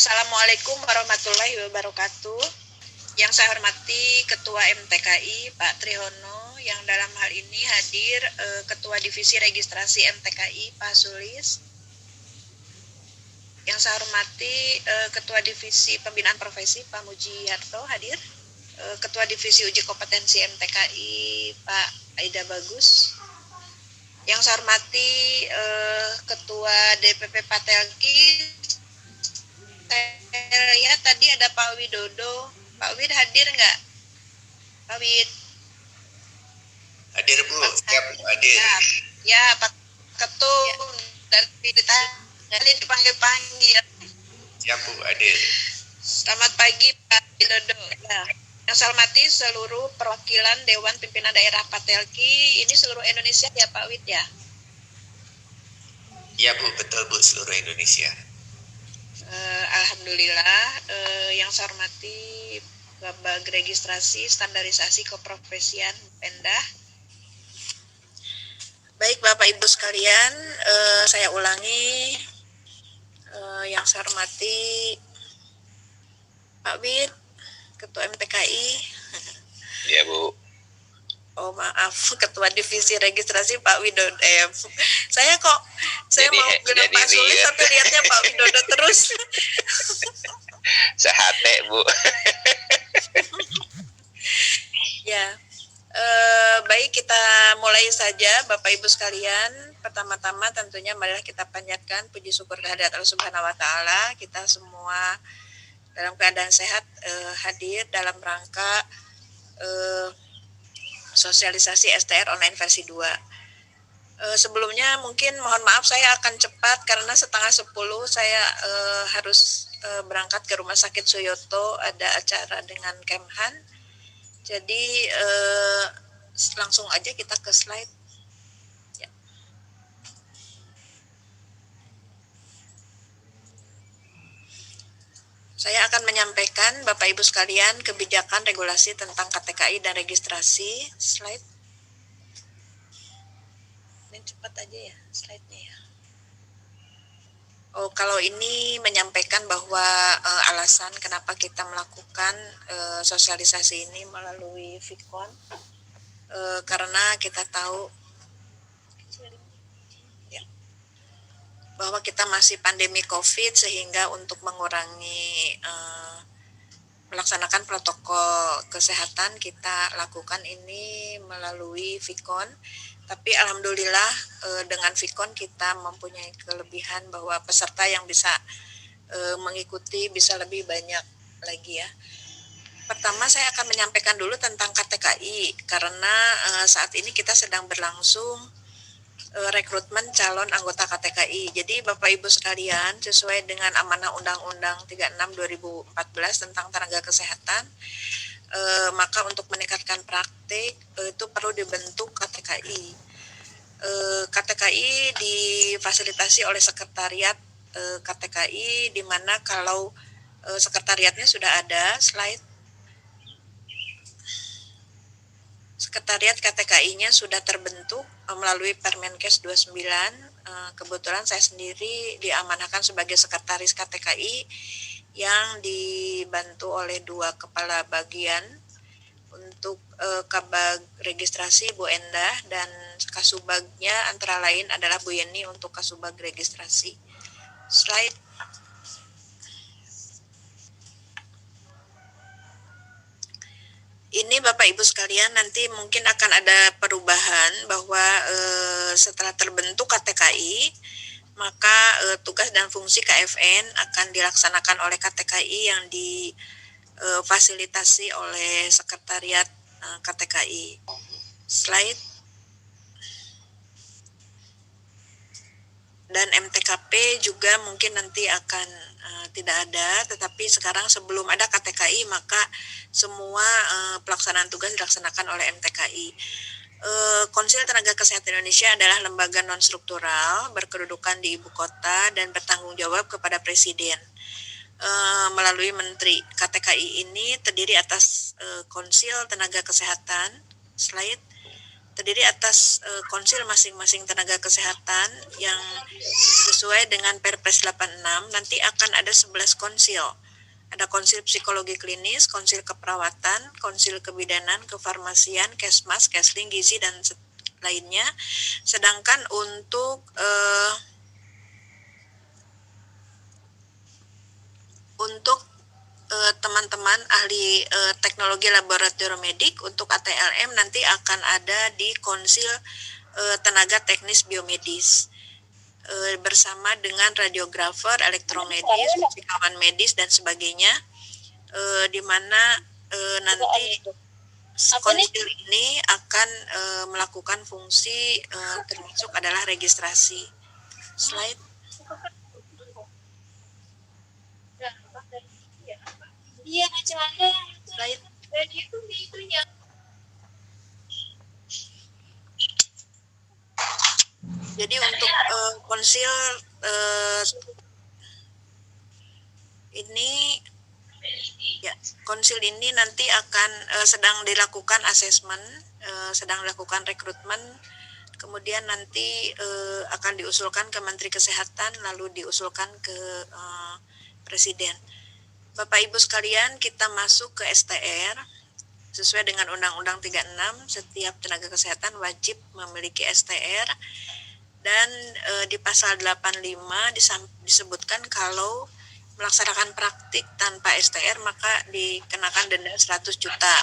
Assalamualaikum warahmatullahi wabarakatuh. Yang saya hormati Ketua MTKI Pak Trihono, yang dalam hal ini hadir Ketua Divisi Registrasi MTKI Pak Sulis. Yang saya hormati Ketua Divisi Pembinaan Profesi Pak Mujiarto hadir. Ketua Divisi Uji Kompetensi MTKI Pak Aida Bagus. Yang saya hormati Ketua DPP Patelki. Saya lihat tadi ada Pak Widodo. Pak Wid hadir nggak? Pak Wid. Hadir Bu, ya Bu, hadir. Ya Pak Ketum dari tadi dipanggil-panggil. Ya Bu, hadir. Selamat pagi Pak Widodo. Ya. Yang saya hormati seluruh perwakilan Dewan Pimpinan Daerah Patelki, ini seluruh Indonesia ya Pak Wid ya? Ya Bu, betul Bu, seluruh Indonesia. Alhamdulillah, yang saya hormati Babag Registrasi Standarisasi Keprofesian Pemda. Baik Bapak Ibu sekalian, saya ulangi, yang saya hormati Pak Wid, Ketua MTKI. Ya Bu. Oh maaf, Ketua Divisi Registrasi Pak Widodo. Saya mau bilang Pak Sulis tapi lihatnya Pak Widodo terus. Sehate Bu. Ya, baik kita mulai saja Bapak Ibu sekalian. Pertama-tama tentunya marilah kita panjatkan puji syukur kehadirat Allah Subhanahu Wa Taala. Kita semua dalam keadaan sehat hadir dalam rangka sosialisasi STR online versi 2. Sebelumnya mungkin mohon maaf saya akan cepat karena 9:30 saya harus berangkat ke Rumah Sakit Suyoto, ada acara dengan Kemhan. Jadi langsung aja kita ke slide. Ya. Saya akan menyampaikan Bapak Ibu sekalian kebijakan regulasi tentang KTKI dan registrasi. Slide. Ini cepat aja ya slide-nya ya. Oh, kalau ini menyampaikan bahwa alasan kenapa kita melakukan sosialisasi ini melalui Vicon, karena kita tahu bahwa kita masih pandemi COVID, sehingga untuk mengurangi melaksanakan protokol kesehatan kita lakukan ini melalui Vicon. Tapi alhamdulillah dengan Vicon kita mempunyai kelebihan bahwa peserta yang bisa mengikuti bisa lebih banyak lagi ya. Pertama saya akan menyampaikan dulu tentang KTKI karena saat ini kita sedang berlangsung rekrutmen calon anggota KTKI. Jadi Bapak Ibu sekalian, sesuai dengan amanah Undang-Undang 36 2014 tentang tenaga kesehatan, maka untuk meningkatkan praktik itu perlu dibentuk KTKI. KTKI difasilitasi oleh sekretariat KTKI, di mana kalau sekretariatnya sudah ada, slide. Sekretariat KTKI-nya sudah terbentuk melalui Permenkes 29. Kebetulan saya sendiri diamanahkan sebagai sekretaris KTKI yang dibantu oleh 2 kepala bagian. Untuk Kabag Registrasi Bu Endah dan Kasubagnya antara lain adalah Bu Yeni untuk Kasubag Registrasi. Slide. Ini Bapak Ibu sekalian, nanti mungkin akan ada perubahan bahwa setelah terbentuk KTKI, maka tugas dan fungsi KFN akan dilaksanakan oleh KTKI yang difasilitasi oleh sekretariat KTKI. Slide. Dan MTKP juga mungkin nanti akan tidak ada, tetapi sekarang sebelum ada KTKI maka semua pelaksanaan tugas dilaksanakan oleh MTKI. Konsil Tenaga Kesehatan Indonesia adalah lembaga non-struktural berkedudukan di ibu kota dan bertanggung jawab kepada Presiden melalui Menteri. KTKI ini terdiri atas Konsil Tenaga Kesehatan, slide, terdiri atas konsil masing-masing tenaga kesehatan yang sesuai dengan Perpres 86. Nanti akan ada 11 konsil. Ada konsil psikologi klinis, konsil keperawatan, konsil kebidanan, kefarmasian, kesmas, kesling, gizi, dan lainnya. Sedangkan untuk teman-teman ahli teknologi laboratorium medik untuk ATLM nanti akan ada di konsil tenaga teknis biomedis bersama dengan radiografer, elektromedis, fisikawan medis dan sebagainya, di mana nanti konsil ini akan melakukan fungsi termasuk adalah registrasi. Slide. Iya, celana. Slide. Jadi untuk konsil ini ya, konsil ini nanti akan sedang dilakukan asesmen, sedang dilakukan rekrutmen, kemudian nanti akan diusulkan ke Menteri Kesehatan, lalu diusulkan ke Presiden. Bapak Ibu sekalian, kita masuk ke STR. Sesuai dengan Undang-Undang 36, setiap tenaga kesehatan wajib memiliki STR. Dan di pasal 85 disebutkan kalau melaksanakan praktik tanpa STR maka dikenakan denda 100 juta.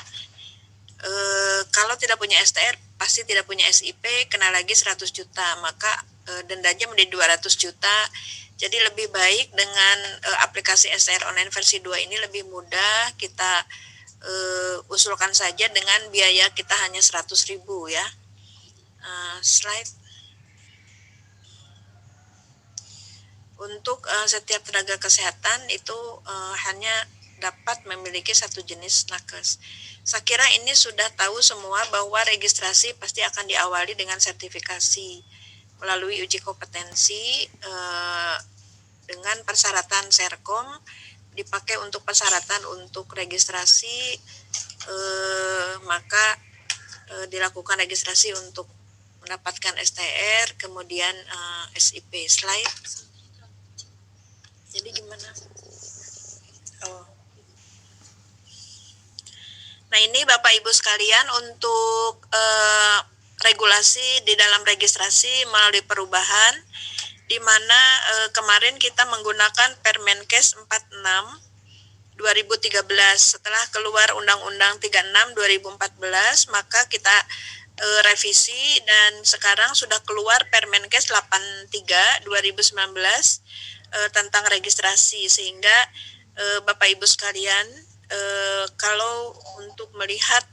Kalau tidak punya STR pasti tidak punya SIP, kena lagi 100 juta, maka dendanya menjadi 200 juta. Jadi lebih baik dengan aplikasi STR online versi 2 ini lebih mudah, kita usulkan saja dengan biaya kita hanya 100.000 ya. Slide. Untuk setiap tenaga kesehatan itu hanya dapat memiliki satu jenis nakes. Saya kira ini sudah tahu semua bahwa registrasi pasti akan diawali dengan sertifikasi melalui uji kompetensi dengan persyaratan Serkom, dipakai untuk persyaratan untuk registrasi, maka dilakukan registrasi untuk mendapatkan STR, kemudian SIP. Slide. Jadi gimana? Nah ini Bapak Ibu sekalian untuk regulasi di dalam registrasi melalui perubahan, di mana kemarin kita menggunakan Permenkes 46 2013. Setelah keluar Undang-Undang 36 2014, maka kita revisi dan sekarang sudah keluar Permenkes 83 2019 tentang registrasi, sehingga Bapak Ibu sekalian kalau untuk melihat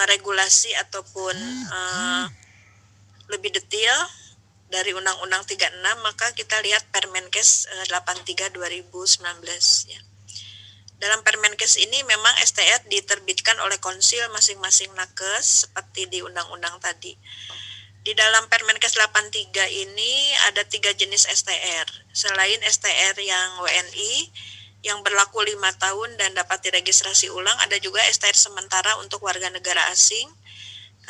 regulasi ataupun lebih detail dari Undang-Undang 36 maka kita lihat Permenkes 83 2019 ya. Dalam Permenkes ini memang STR diterbitkan oleh konsil masing-masing nakes seperti di undang-undang tadi. Di dalam Permenkes 83 ini ada 3 jenis STR. Selain STR yang WNI yang berlaku 5 tahun dan dapat diregistrasi ulang, ada juga STR sementara untuk warga negara asing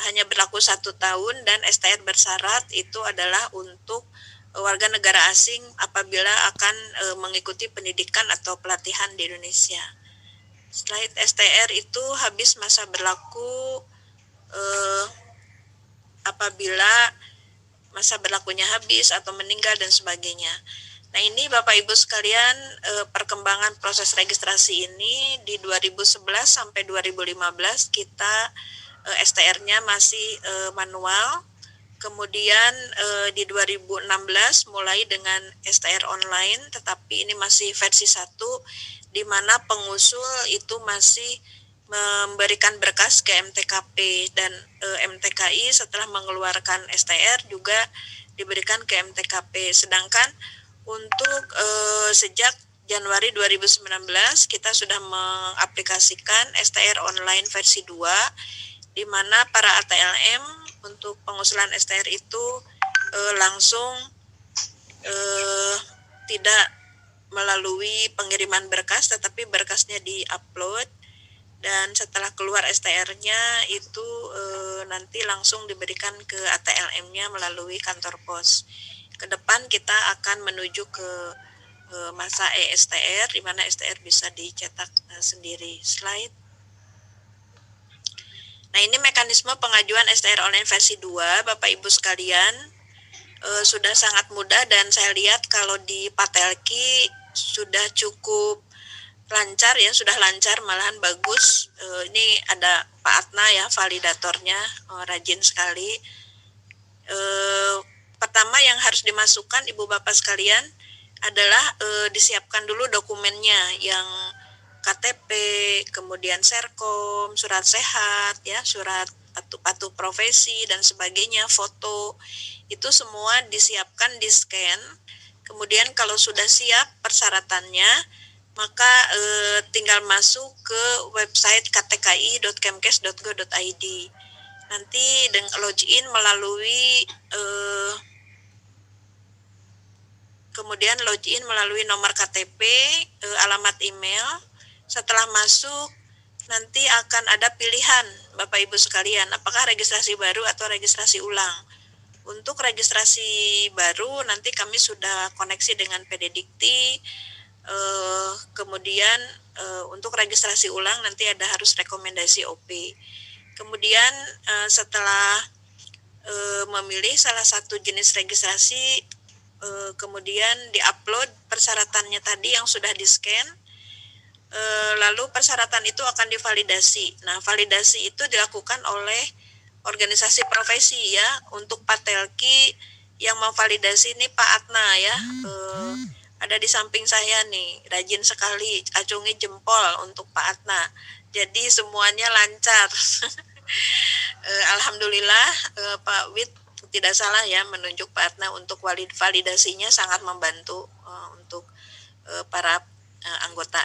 hanya berlaku 1 tahun, dan STR bersyarat itu adalah untuk warga negara asing apabila akan mengikuti pendidikan atau pelatihan di Indonesia. Slide. STR itu habis masa berlaku apabila masa berlakunya habis atau meninggal dan sebagainya. Nah ini Bapak Ibu sekalian, perkembangan proses registrasi ini di 2011 sampai 2015 kita STR-nya masih manual. Kemudian di 2016 mulai dengan STR online, tetapi ini masih versi 1, di mana pengusul itu masih memberikan berkas ke MTKP, dan MTKI setelah mengeluarkan STR juga diberikan ke MTKP. Sedangkan untuk sejak Januari 2019 kita sudah mengaplikasikan STR online versi 2, di mana para ATLM untuk pengusulan STR itu langsung tidak melalui pengiriman berkas, tetapi berkasnya di-upload dan setelah keluar STR-nya itu nanti langsung diberikan ke ATLM-nya melalui kantor pos. Ke depan kita akan menuju ke masa e-STR, di mana STR bisa dicetak sendiri. Slide. Nah, ini mekanisme pengajuan STR online versi 2, Bapak Ibu sekalian. Sudah sangat mudah dan saya lihat kalau di Patelki sudah cukup lancar ya, sudah lancar malahan bagus. Ini ada Pak Atna ya, validatornya, rajin sekali. Pertama yang harus dimasukkan Ibu Bapak sekalian adalah disiapkan dulu dokumennya yang KTP, kemudian Serkom, surat sehat, ya, surat patuh profesi dan sebagainya, foto, itu semua disiapkan, di-scan. Kemudian kalau sudah siap persyaratannya, maka tinggal masuk ke website ktki.kemkes.go.id. Nanti login melalui kemudian login melalui nomor KTP, alamat email. Setelah masuk, nanti akan ada pilihan Bapak Ibu sekalian, apakah registrasi baru atau registrasi ulang. Untuk registrasi baru nanti kami sudah koneksi dengan PD Dikti, kemudian untuk registrasi ulang nanti ada harus rekomendasi OP. Kemudian setelah memilih salah satu jenis registrasi, kemudian diupload persyaratannya tadi yang sudah di-scan, lalu persyaratan itu akan divalidasi. Nah, validasi itu dilakukan oleh organisasi profesi ya. Untuk Patelki yang memvalidasi ini Pak Atna ya, ada di samping saya nih, rajin sekali, acungi jempol untuk Pak Atna. Jadi semuanya lancar. Alhamdulillah Pak Wid tidak salah ya menunjuk Pak Atna untuk validasinya sangat membantu untuk para anggota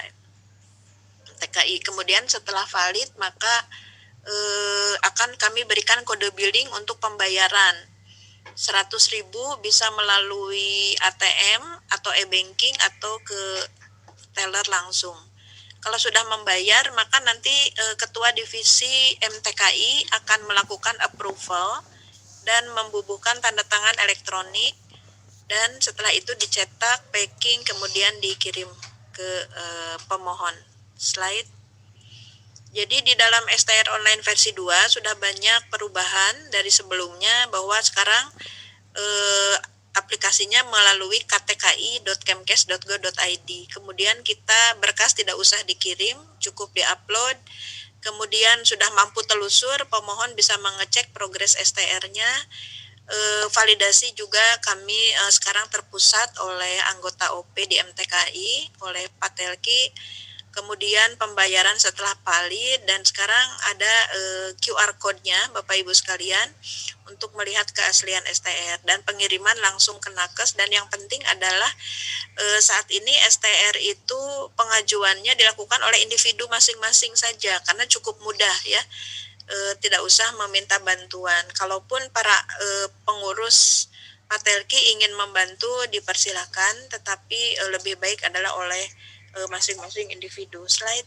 TKI. Kemudian setelah valid maka akan kami berikan kode billing untuk pembayaran. 100.000 bisa melalui ATM atau e-banking atau ke teller langsung. Kalau sudah membayar maka nanti Ketua Divisi MTKI akan melakukan approval dan membubuhkan tanda tangan elektronik, dan setelah itu dicetak, packing, kemudian dikirim ke pemohon. Slide. Jadi di dalam STR online versi 2 sudah banyak perubahan dari sebelumnya, bahwa sekarang aplikasinya melalui ktki.kemkes.go.id. Kemudian kita berkas tidak usah dikirim, cukup diupload. Kemudian sudah mampu telusur, pemohon bisa mengecek progres STR-nya. Validasi juga kami sekarang terpusat oleh anggota OP di MTKI, oleh Patelki. Kemudian pembayaran setelah valid, dan sekarang ada QR code-nya Bapak Ibu sekalian untuk melihat keaslian STR, dan pengiriman langsung ke Nakes. Dan yang penting adalah saat ini STR itu pengajuannya dilakukan oleh individu masing-masing saja karena cukup mudah ya, tidak usah meminta bantuan. Kalaupun para pengurus Patelki ingin membantu dipersilakan, tetapi lebih baik adalah oleh masing-masing individu. Slide.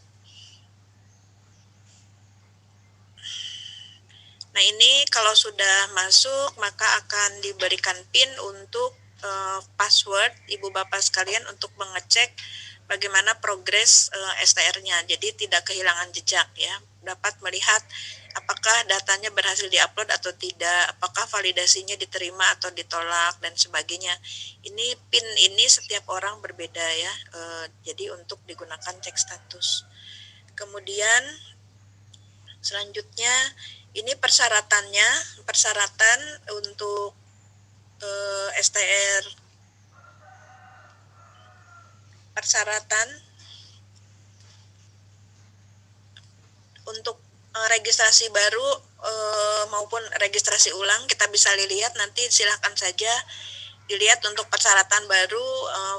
Nah, ini kalau sudah masuk maka akan diberikan PIN untuk password Ibu Bapak sekalian untuk mengecek bagaimana progres STR-nya. Jadi tidak kehilangan jejak ya. Dapat melihat apakah datanya berhasil diupload atau tidak, apakah validasinya diterima atau ditolak dan sebagainya. Ini PIN ini setiap orang berbeda ya. Jadi untuk digunakan cek status. Kemudian selanjutnya ini persyaratan untuk STR, persyaratan untuk registrasi baru maupun registrasi ulang. Kita bisa lihat nanti, silahkan saja dilihat. Untuk persyaratan baru,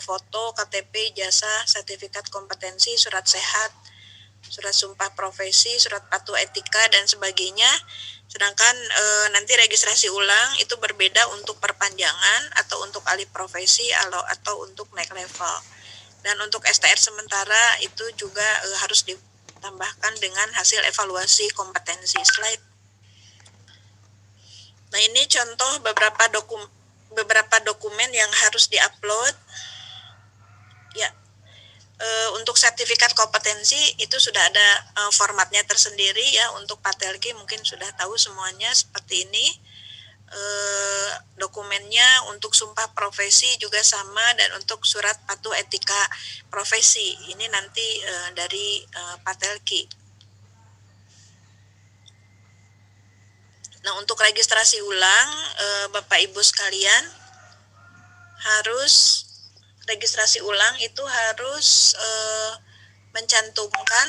foto, KTP, ijazah, sertifikat kompetensi, surat sehat, surat sumpah profesi, surat patuh etika dan sebagainya. Sedangkan nanti registrasi ulang itu berbeda untuk perpanjangan atau untuk alih profesi atau untuk naik level. Dan untuk STR sementara itu juga harus tambahkan dengan hasil evaluasi kompetensi. Slide. Nah, ini contoh beberapa dokumen yang harus diupload. Ya, untuk sertifikat kompetensi itu sudah ada formatnya tersendiri ya. Untuk Patelki mungkin sudah tahu semuanya seperti ini. Dokumennya untuk sumpah profesi juga sama, dan untuk surat patuh etika profesi ini nanti dari Patelki. Nah, untuk registrasi ulang, Bapak Ibu sekalian, harus registrasi ulang itu harus mencantumkan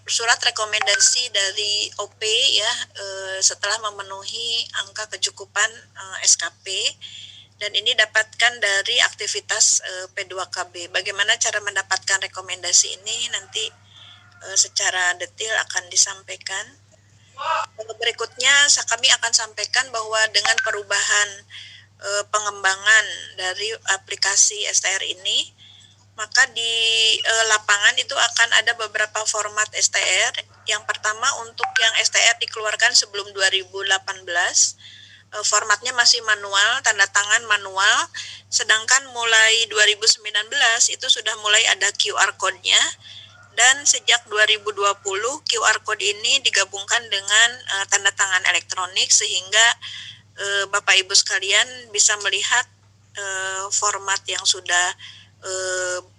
surat rekomendasi dari OP ya, setelah memenuhi angka kecukupan SKP, dan ini dapatkan dari aktivitas P2KB. Bagaimana cara mendapatkan rekomendasi ini nanti secara detail akan disampaikan. Berikutnya kami akan sampaikan bahwa dengan perubahan pengembangan dari aplikasi STR ini, maka di lapangan itu akan ada beberapa format STR. Yang pertama, untuk yang STR dikeluarkan sebelum 2018, formatnya masih manual, tanda tangan manual, sedangkan mulai 2019 itu sudah mulai ada QR code-nya. Dan sejak 2020 QR code ini digabungkan dengan tanda tangan elektronik, sehingga Bapak Ibu sekalian bisa melihat format yang sudah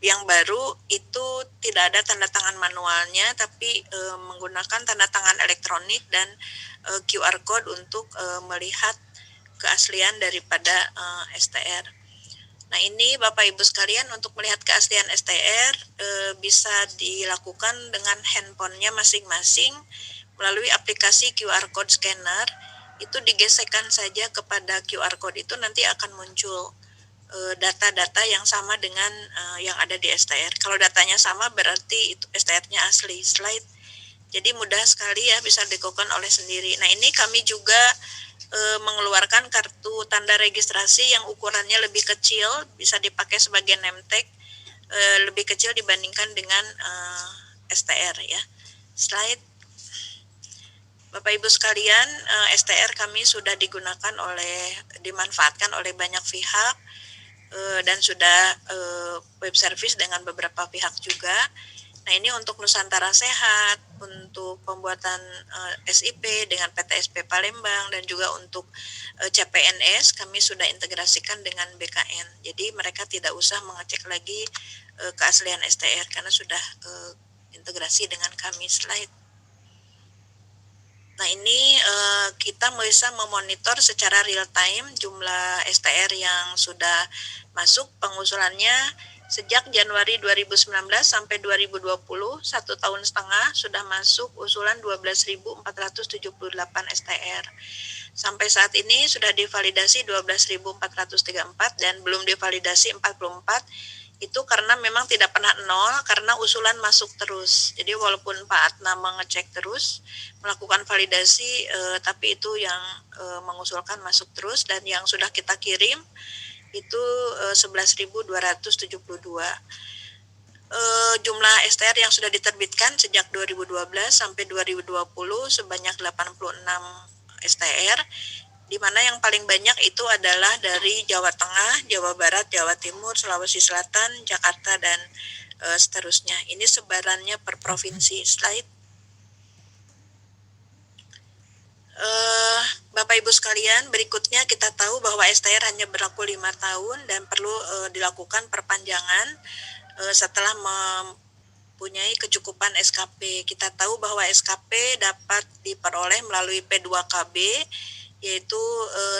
yang baru itu tidak ada tanda tangan manualnya, tapi menggunakan tanda tangan elektronik dan QR code untuk melihat keaslian daripada STR. Nah, ini Bapak Ibu sekalian, untuk melihat keaslian STR bisa dilakukan dengan handphonenya masing-masing melalui aplikasi QR code scanner. Itu digesekkan saja kepada QR code itu, nanti akan muncul data-data yang sama dengan yang ada di STR. Kalau datanya sama berarti itu STR-nya asli. Slide. Jadi mudah sekali ya, bisa dilakukan oleh sendiri. Nah, ini kami juga mengeluarkan kartu tanda registrasi yang ukurannya lebih kecil, bisa dipakai sebagai name tag, lebih kecil dibandingkan dengan STR ya. Slide. Bapak Ibu sekalian, STR kami sudah dimanfaatkan oleh banyak pihak, dan sudah web service dengan beberapa pihak juga. Nah, ini untuk Nusantara Sehat, untuk pembuatan SIP dengan PTSP Palembang, dan juga untuk CPNS kami sudah integrasikan dengan BKN. Jadi mereka tidak usah mengecek lagi keaslian STR karena sudah integrasi dengan kami. Slide. Nah, ini kita bisa memonitor secara real time jumlah STR yang sudah masuk pengusulannya. Sejak Januari 2019 sampai 2020, 1 tahun setengah, sudah masuk usulan 12.478 STR. Sampai saat ini sudah divalidasi 12.434 dan belum divalidasi 44. Itu karena memang tidak pernah nol, karena usulan masuk terus. Jadi walaupun Pak Atna mengecek terus, melakukan validasi, tapi itu yang mengusulkan masuk terus, dan yang sudah kita kirim itu 11.272. Jumlah STR yang sudah diterbitkan sejak 2012 sampai 2020 sebanyak 86 STR, di mana yang paling banyak itu adalah dari Jawa Tengah, Jawa Barat, Jawa Timur, Sulawesi Selatan, Jakarta, dan seterusnya. Ini sebarannya per provinsi. Slide. Bapak Ibu sekalian, berikutnya kita tahu bahwa STR hanya berlaku 5 tahun dan perlu dilakukan perpanjangan setelah mempunyai kecukupan SKP. Kita tahu bahwa SKP dapat diperoleh melalui P2KB, yaitu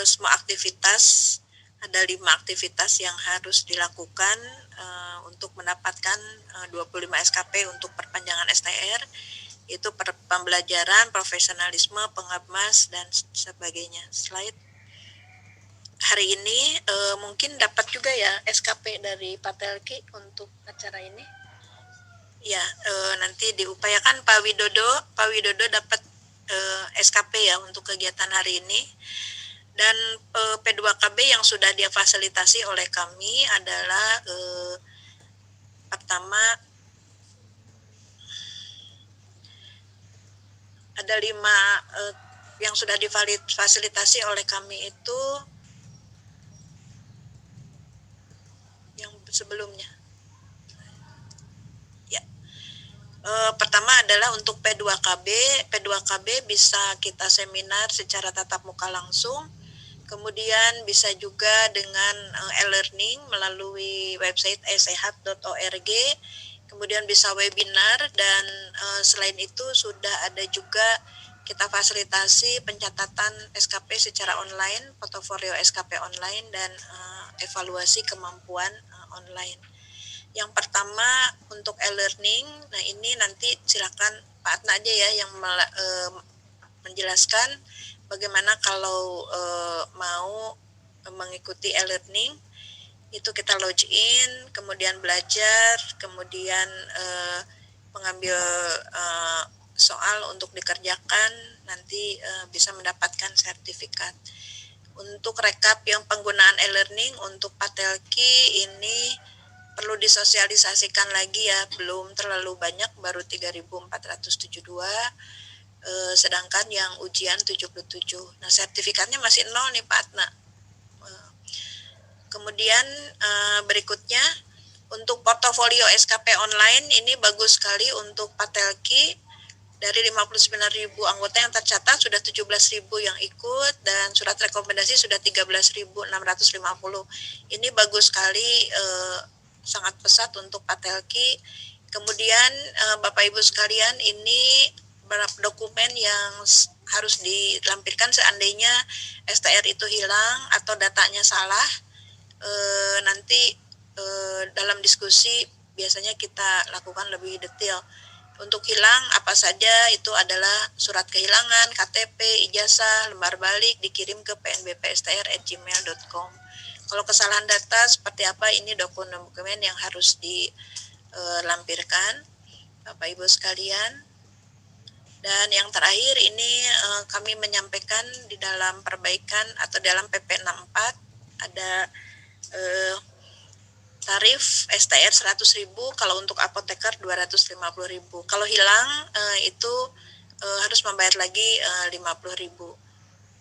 semua aktivitas, ada 5 aktivitas yang harus dilakukan untuk mendapatkan 25 SKP untuk perpanjangan STR, itu pembelajaran, profesionalisme, pengabmas, dan sebagainya. Slide. Hari ini mungkin dapat juga ya SKP dari Patelki untuk acara ini. Ya, nanti diupayakan Pak Widodo dapat SKP ya untuk kegiatan hari ini. Dan P2KB yang sudah dia fasilitasi oleh kami adalah pertama ada 5 yang sudah difasilitasi oleh kami itu yang sebelumnya. Ya. Pertama adalah untuk P2KB. P2KB bisa kita seminar secara tatap muka langsung. Kemudian bisa juga dengan e-learning melalui website esehat.org. Kemudian bisa webinar dan selain itu sudah ada juga kita fasilitasi pencatatan SKP secara online, portofolio SKP online dan evaluasi kemampuan online. Yang pertama untuk e-learning, nah ini nanti silakan Pak Atna aja ya yang menjelaskan bagaimana kalau mau mengikuti e-learning. Itu kita login, kemudian belajar, kemudian mengambil soal untuk dikerjakan, nanti bisa mendapatkan sertifikat. Untuk rekap yang penggunaan e-learning untuk Patelki ini perlu disosialisasikan lagi ya, belum terlalu banyak, baru 3.472, sedangkan yang ujian 77. Nah sertifikatnya masih 0 nih Pak Atna. Kemudian berikutnya untuk portofolio SKP online ini bagus sekali untuk Patelki. Dari 59.000 anggota yang tercatat sudah 17.000 yang ikut dan surat rekomendasi sudah 13.650. Ini bagus sekali, sangat pesat untuk Patelki. Kemudian Bapak Ibu sekalian, ini beberapa dokumen yang harus dilampirkan seandainya STR itu hilang atau datanya salah. Nanti dalam diskusi biasanya kita lakukan lebih detail. Untuk hilang apa saja itu adalah surat kehilangan, KTP, ijazah, lembar balik dikirim ke pnbpstr@gmail.com. Kalau kesalahan data seperti apa, ini dokumen-dokumen yang harus dilampirkan Bapak Ibu sekalian. Dan yang terakhir ini kami menyampaikan di dalam perbaikan atau dalam PP 64 ada tarif STR 100.000, kalau untuk apoteker 250.000. Kalau hilang itu harus membayar lagi 50.000.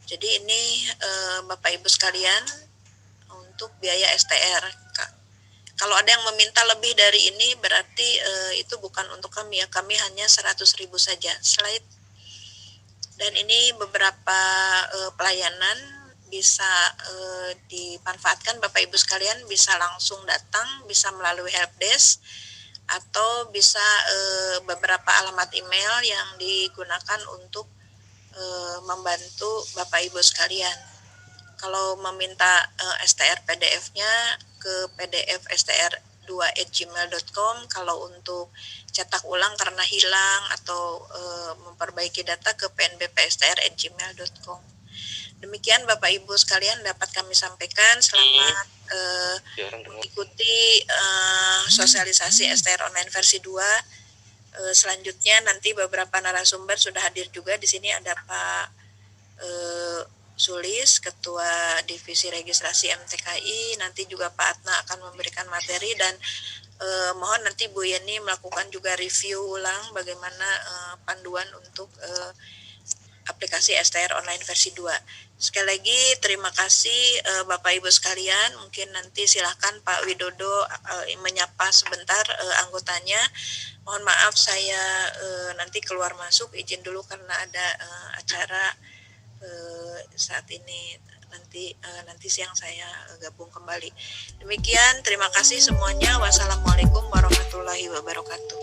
Jadi ini Bapak Ibu sekalian untuk biaya STR. Kalau ada yang meminta lebih dari ini berarti itu bukan untuk kami ya, kami hanya 100.000 saja. Slide. Dan ini beberapa pelayanan bisa dimanfaatkan Bapak Ibu sekalian, bisa langsung datang, bisa melalui helpdesk, atau bisa beberapa alamat email yang digunakan untuk membantu Bapak Ibu sekalian. Kalau meminta STR PDF-nya ke pdf.str2@gmail.com, kalau untuk cetak ulang karena hilang atau memperbaiki data ke pnbpstr@gmail.com. Demikian Bapak Ibu sekalian dapat kami sampaikan. Selamat mengikuti sosialisasi STR online versi 2. Selanjutnya nanti beberapa narasumber sudah hadir juga. Di sini ada Pak Sulis, Ketua Divisi Registrasi MTKI. Nanti juga Pak Atna akan memberikan materi dan mohon nanti Bu Yeni melakukan juga review ulang bagaimana panduan untuk aplikasi STR online versi 2. Sekali lagi terima kasih Bapak Ibu sekalian. Mungkin nanti silakan Pak Widodo menyapa sebentar anggotanya. Mohon maaf saya nanti keluar masuk, izin dulu karena ada acara saat ini. Nanti siang saya gabung kembali. Demikian, terima kasih semuanya. Wassalamualaikum warahmatullahi wabarakatuh.